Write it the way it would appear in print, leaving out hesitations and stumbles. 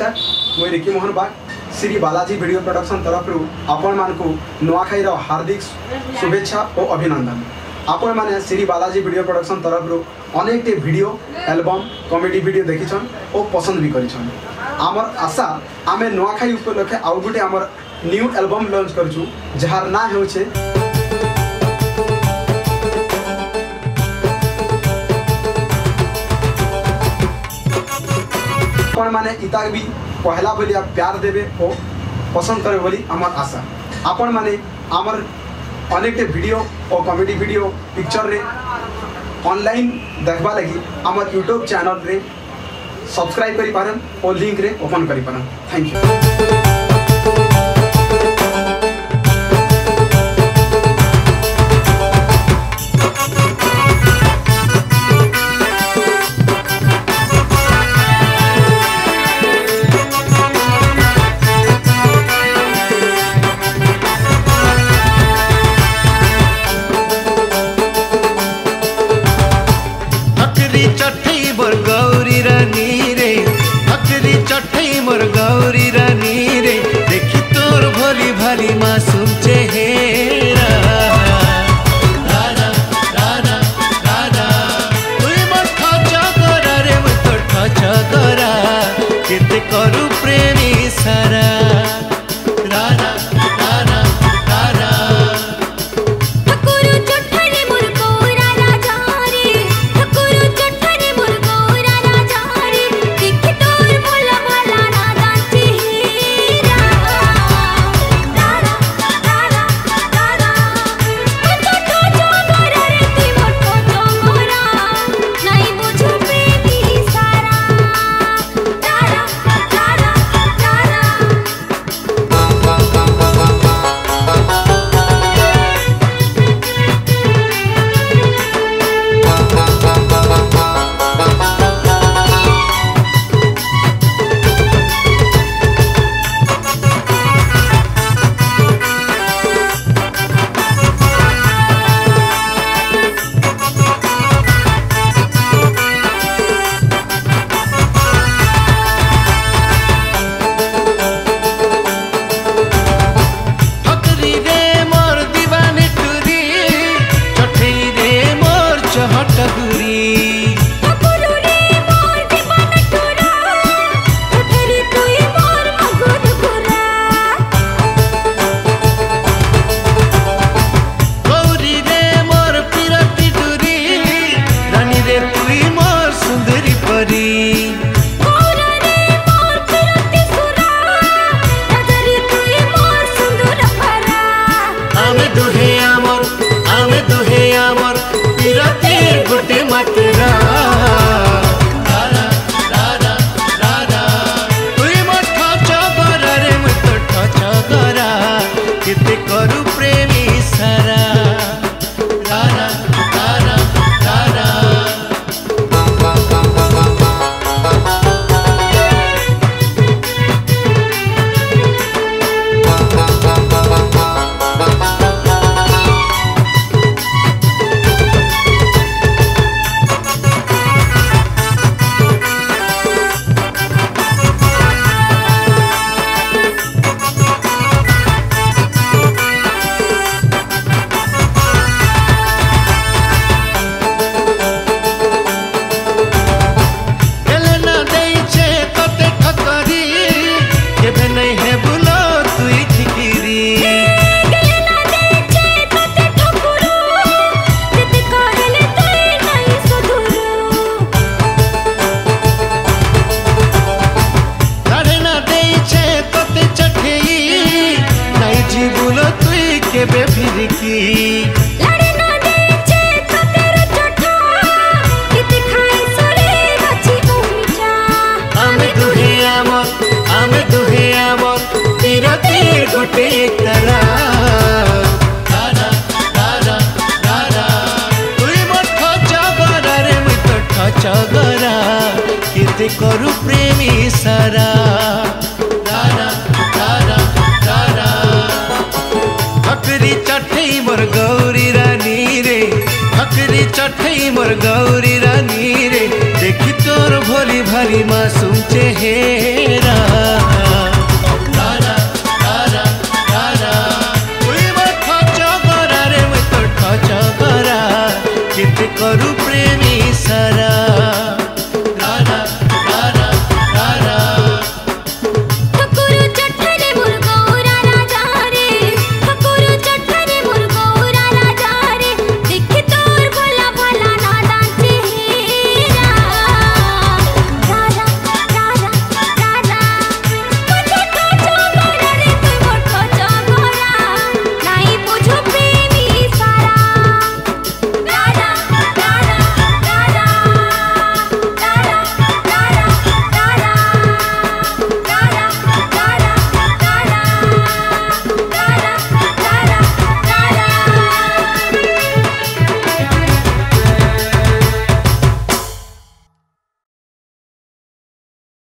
नमस्कार मुझे रिकी मोहन बाग Shri Balaji video production तरफ आपण मानकु नुआखाई हार्दिक शुभेच्छा और अभिनंदन। आपण माने श्री बालाजी वीडियो प्रोडक्शन तरफ अनेक वीडियो एल्बम कॉमेडी वीडियो देखिछन और पसंद भी करिछन। आमर आशा आमे नुआखाई उपलक्षे आउ गुटे आमर न्यू एल्बम लॉन्च करछु जहार ना होछे आपण माने इता भी पहला बोली आप प्यार देवे और पसंद करे बोली आमर आशा। आपण माने आमर अनेक वीडियो और कॉमेडी वीडियो पिक्चर रे ऑनलाइन देखबा लगी आमर यूट्यूब चैनल रे सब्सक्राइब करि पारन और लिंक रे ओपन करि पारन। Thank you. चठई मोर गौरी रानी रे, अकरी चठई मोर गौरी रानी रे, देखी तोर भोली भाली मासूम चेहरा। रारा रारा रारा तुई मोर ठचा गरा रे मोर तो ठचा गरा, केते करू प्रेमी सारा। रारा रारा रारा करू प्रेमी सारा। रारा रारा रारा अकरी चठई मोर गौरी रानी रे, अकरी चठई मोर गौरी रानी रे, देखी तोर भोली भाली मासूम चेहरा।